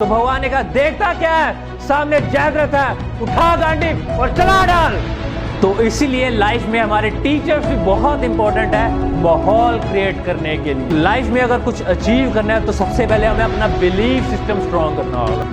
तो भगवान ने कहा देखता क्या है, सामने जयद्रथ है, उठा गांडी और चला डाल। तो इसीलिए लाइफ में हमारे टीचर्स भी बहुत इंपॉर्टेंट है माहौल क्रिएट करने के लिए। लाइफ में अगर कुछ अचीव करना है तो सबसे पहले हमें अपना बिलीफ सिस्टम स्ट्रॉन्ग करना होगा।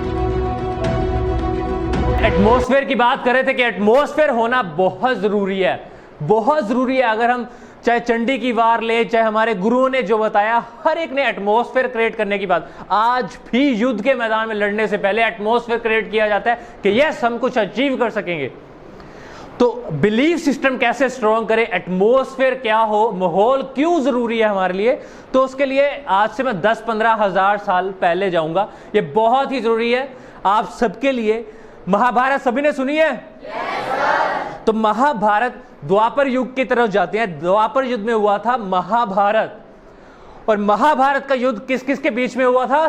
एटमॉस्फेयर की बात कर रहे थे कि एटमॉस्फेयर होना बहुत जरूरी है, बहुत जरूरी है। अगर हम चाहे चंडी की वार ले, चाहे हमारे गुरुओं ने जो बताया, हर एक ने एटमॉस्फेयर क्रिएट करने की बात। आज भी युद्ध के मैदान में लड़ने से पहले एटमॉस्फेयर क्रिएट किया जाता है कि यस हम कुछ अचीव कर सकेंगे। तो बिलीफ सिस्टम कैसे स्ट्रॉन्ग करें, एटमॉस्फेयर क्या हो, माहौल क्यों जरूरी है हमारे लिए, तो उसके लिए आज से मैं 10-15 हज़ार साल पहले जाऊंगा। ये बहुत ही जरूरी है आप सबके लिए। महाभारत सभी ने सुनी है? तो महाभारत द्वापर युग की तरफ जाते हैं। द्वापर युग में हुआ था महाभारत, और महाभारत का युद्ध किस किस के बीच में हुआ था?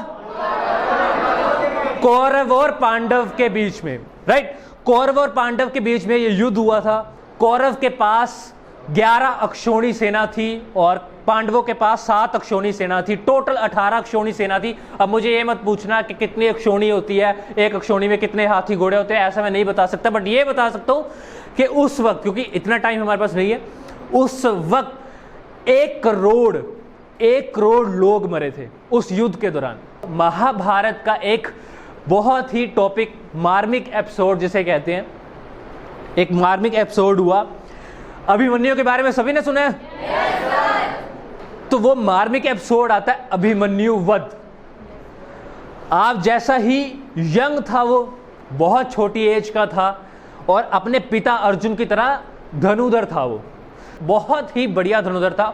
कौरव और पांडव के बीच में, राइट। कौरव और पांडव के बीच में यह युद्ध हुआ था। कौरव के पास 11 अक्षौणी सेना थी और पांडवों के पास 7 अक्षौणी सेना थी। टोटल 18 अक्षौणी सेना थी। अब मुझे ये मत पूछना कि कितनी अक्षौणी होती है, एक अक्षौणी में कितने हाथी घोड़े होते हैं, ऐसा मैं नहीं बता सकता। बट ये बता सकता हूं कि उस वक्त, क्योंकि इतना टाइम हमारे पास नहीं है, उस वक्त 1 करोड़ लोग मरे थे उस युद्ध के दौरान। महाभारत का एक बहुत ही टॉपिक, मार्मिक एपिसोड जिसे कहते हैं, एक मार्मिक एपिसोड हुआ। अभिमन्यु के बारे में सभी ने सुना है? तो वो मार्मिक एपिसोड आता है अभिमन्यु वध। आप जैसा ही यंग था, वो बहुत छोटी एज का था और अपने पिता अर्जुन की तरह धनुधर था। वो बहुत ही बढ़िया धनुधर था।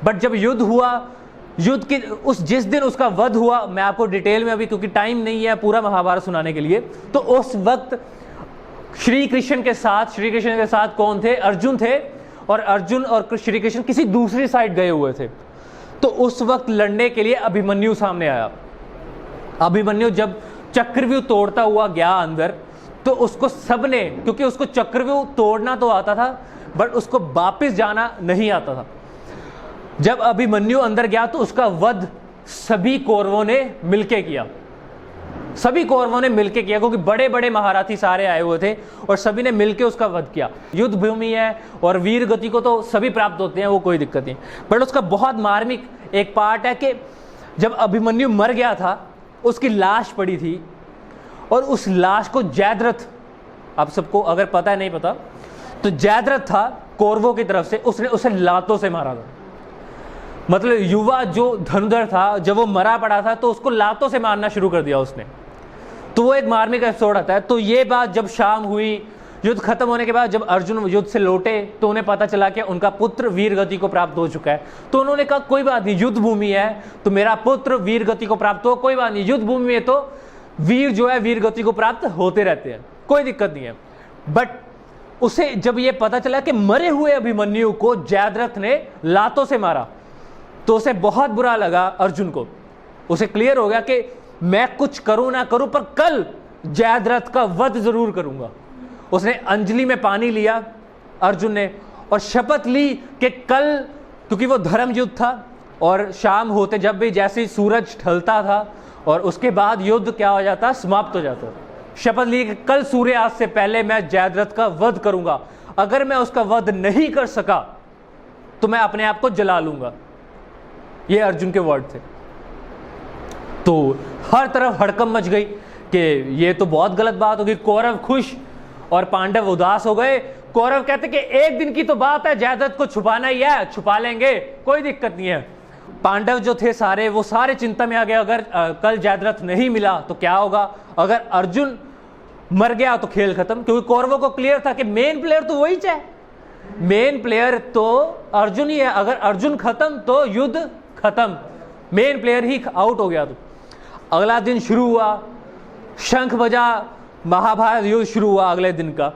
बट जब युद्ध हुआ, युद्ध के जिस दिन उसका वध हुआ, मैं आपको डिटेल में अभी, क्योंकि टाइम नहीं है पूरा महाभारत सुनाने के लिए, तो उस वक्त श्री कृष्ण के साथ कौन थे? अर्जुन थे। और अर्जुन और श्री कृष्ण किसी दूसरी साइड गए हुए थे। तो उस वक्त लड़ने के लिए अभिमन्यु सामने आया। अभिमन्यु जब चक्रव्यूह तोड़ता हुआ गया अंदर, तो उसको सबने, क्योंकि उसको चक्रव्यूह तोड़ना तो आता था बट उसको वापस जाना नहीं आता था। जब अभिमन्यु अंदर गया तो उसका वध सभी कौरवों ने मिलके किया। सभी कौरवों ने मिलके किया, क्योंकि बड़े बड़े महारथी सारे आए हुए थे और सभी ने मिलके उसका वध किया। युद्ध भूमि है और वीर गति को तो सभी प्राप्त होते हैं, वो कोई दिक्कत नहीं। बट उसका बहुत मार्मिक एक पार्ट है कि जब अभिमन्यु मर गया था, उसकी लाश पड़ी थी और उस लाश को जयद्रथ, आप सबको अगर पता है नहीं पता, तो जयद्रथ था कौरवों की तरफ से, उसने उसे लातों से मारा था। मतलब युवा जो धनुधर था, जब वो मरा पड़ा था तो उसको लातों से मारना शुरू कर दिया उसने। तो वो एक मार्मिक एपिसोड आता है। तो ये बात जब शाम हुई, युद्ध खत्म होने के बाद जब अर्जुन युद्ध से लौटे, तो उन्हें पता चला कि उनका पुत्र वीर गति को प्राप्त हो चुका है। तो उन्होंने कहा कोई बात नहीं, युद्ध भूमि है तो मेरा पुत्र वीर गति को प्राप्त हो, कोई बात नहीं, युद्ध भूमि में तो वीर जो है वीर गति को प्राप्त होते रहते हैं, कोई दिक्कत नहीं है। बट उसे जब ये पता चला कि मरे हुए अभिमन्यु को जयद्रथ ने लातों से मारा, तो उसे बहुत बुरा लगा अर्जुन को। उसे क्लियर हो गया कि मैं कुछ करूं ना करूं, पर कल जयद्रथ का वध जरूर करूंगा। उसने अंजलि में पानी लिया अर्जुन ने और शपथ ली कि कल, क्योंकि वो धर्म युद्ध था और शाम होते जब भी जैसे ही सूरज ढलता था और उसके बाद युद्ध क्या हो जाता, समाप्त हो जाता। शपथ ली कि कल सूर्यास्त से पहले मैं जयद्रथ का वध करूंगा। अगर मैं उसका वध नहीं कर सका तो मैं अपने आप को जला लूंगा। ये अर्जुन के वर्ड थे। तो हर तरफ हड़कंप मच गई कि ये तो बहुत गलत बात होगी। कौरव खुश और पांडव उदास हो गए। कौरव कहते कि एक दिन की तो बात है, जयद्रथ को छुपाना ही है, छुपा लेंगे, कोई दिक्कत नहीं है। पांडव जो थे सारे, वो सारे चिंता में आ गए, अगर कल जयद्रथ नहीं मिला तो क्या होगा, अगर अर्जुन मर गया तो खेल खत्म। क्योंकि कौरवों को क्लियर था कि मेन प्लेयर तो वही है, मेन प्लेयर तो अर्जुन ही है। अगर अर्जुन खत्म तो युद्ध खत्म, मेन प्लेयर ही आउट हो गया। तो अगला दिन शुरू हुआ, शंख बजा, महाभारत युद्ध शुरू हुआ अगले दिन का।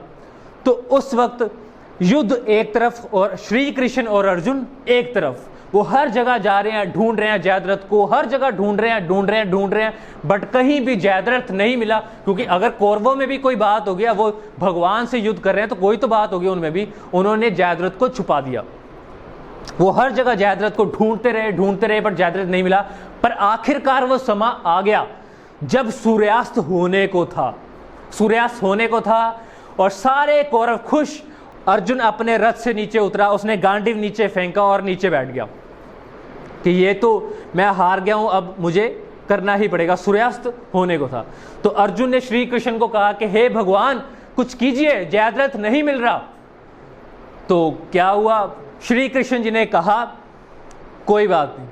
तो उस वक्त युद्ध एक तरफ और श्री कृष्ण और अर्जुन एक तरफ। वो हर जगह जा रहे हैं, ढूंढ रहे हैं जयद्रथ को, हर जगह ढूंढ रहे हैं, बट कहीं भी जयद्रथ नहीं मिला। क्योंकि अगर कौरवों में भी कोई बात हो गया, वो भगवान से युद्ध कर रहे हैं, तो कोई तो बात होगी उनमें भी, उन्होंने जयद्रथ को छुपा दिया। वो हर जगह जयद्रथ को ढूंढते रहे, पर जयद्रथ नहीं मिला। पर आखिरकार वो समा आ गया जब सूर्यास्त होने को था, सूर्यास्त होने को था और सारे कौरव खुश। अर्जुन अपने रथ से नीचे उतरा, उसने गांडीव नीचे फेंका और नीचे बैठ गया कि ये तो मैं हार गया हूं, अब मुझे करना ही पड़ेगा। सूर्यास्त होने को था तो अर्जुन ने श्री कृष्ण को कहा कि हे भगवान कुछ कीजिए, जयद्रथ नहीं मिल रहा। तो क्या हुआ, श्री कृष्ण जी ने कहा कोई बात नहीं,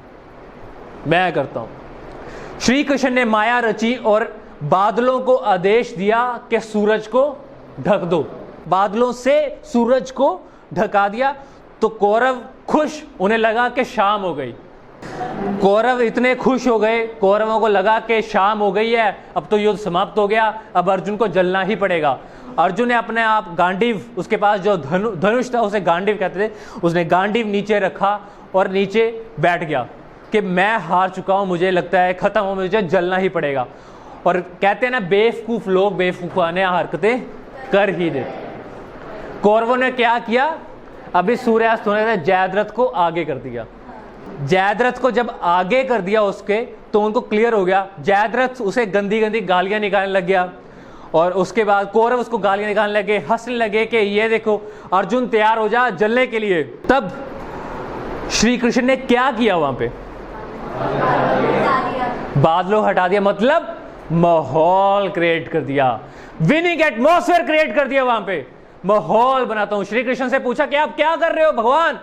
मैं करता हूं। श्री कृष्ण ने माया रची और बादलों को आदेश दिया कि सूरज को ढक दो। बादलों से सूरज को ढका दिया तो कौरव खुश, उन्हें लगा कि शाम हो गई। कौरव इतने खुश हो गए, कौरवों को लगा कि शाम हो गई है, अब तो युद्ध समाप्त हो गया, अब अर्जुन को जलना ही पड़ेगा। अर्जुन ने अपने आप गांडीव, उसके पास जो धनुष था उसे गांडीव कहते थे, उसने गांडीव नीचे रखा और नीचे बैठ गया कि मैं हार चुका हूं, मुझे लगता है खत्म हो, मुझे जलना ही पड़ेगा। और कहते हैं ना बेवकूफ लोग बेवकूफाने हरकतें कर ही देते। कौरवों ने क्या किया, अभी सूर्यास्त होने से जयद्रथ को आगे कर दिया। जयद्रथ को जब आगे कर दिया उसके, तो उनको क्लियर हो गया। जयद्रथ उसे गंदी गंदी गालियां निकालने लग गया और उसके बाद कौरव उसको गालियां निकालने लगे, हंसने लगे कि ये देखो अर्जुन तैयार हो जा जलने के लिए। तब श्री कृष्ण ने क्या किया, वहां पे बादलों हटा दिया, मतलब माहौल क्रिएट कर दिया, विनिंग एटमॉस्फेयर क्रिएट कर दिया, वहां पे माहौल बनाता हूं। श्री कृष्ण से पूछा कि आप क्या कर रहे हो भगवान?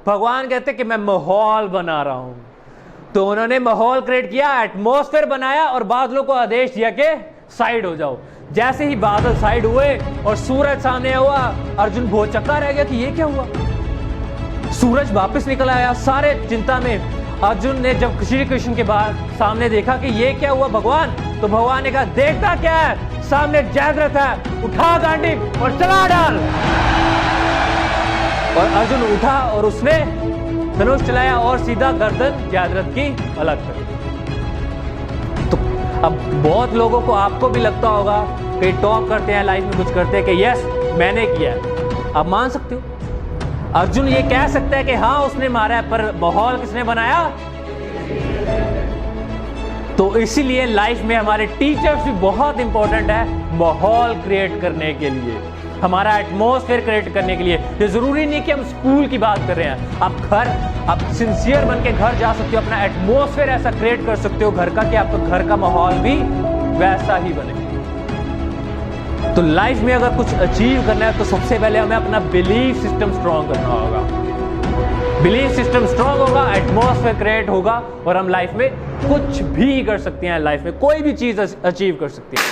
भगवान कहते कि मैं माहौल बना रहा हूं। तो उन्होंने माहौल क्रिएट किया, एटमॉस्फेयर बनाया और बादलों को आदेश दिया कि साइड हो जाओ। जैसे ही बादल साइड हुए और सूरज सामने हुआ, अर्जुन बहुत चक्का रह गया कि ये क्या हुआ। सूरज वापस निकल आया, सारे चिंता में। अर्जुन ने जब श्री कृष्ण के बाद सामने देखा कि ये क्या हुआ भगवान, तो भगवान ने कहा देखता क्या है, सामने जयद्रथ है, उठा गांडीव और चला डाल। और अर्जुन उठा और उसने धनुष चलाया और सीधा गर्दन जयद्रथ की अलग कर दी। तो अब बहुत लोगों को, आपको भी लगता होगा कि टॉप करते हैं लाइफ में, कुछ करते हैं कि यस मैंने किया है। आप मान सकते हो अर्जुन ये कह सकता है कि हाँ उसने मारा है, पर माहौल किसने बनाया? तो इसीलिए लाइफ में हमारे टीचर्स भी बहुत इंपॉर्टेंट है माहौल क्रिएट करने के लिए, हमारा एटमॉस्फेयर क्रिएट करने के लिए। ये जरूरी नहीं कि हम स्कूल की बात कर रहे हैं, आप सिंसियर बन के घर जा सकते हो, अपना एटमॉस्फेयर ऐसा क्रिएट कर सकते हो घर का कि आपका घर का माहौल भी वैसा ही बने। तो लाइफ में अगर कुछ अचीव करना है तो सबसे पहले हमें अपना बिलीफ सिस्टम स्ट्रांग करना होगा। बिलीफ सिस्टम स्ट्रांग होगा, एटमॉस्फेयर क्रिएट होगा और हम लाइफ में कुछ भी कर सकते हैं, लाइफ में कोई भी चीज अचीव कर सकते हैं।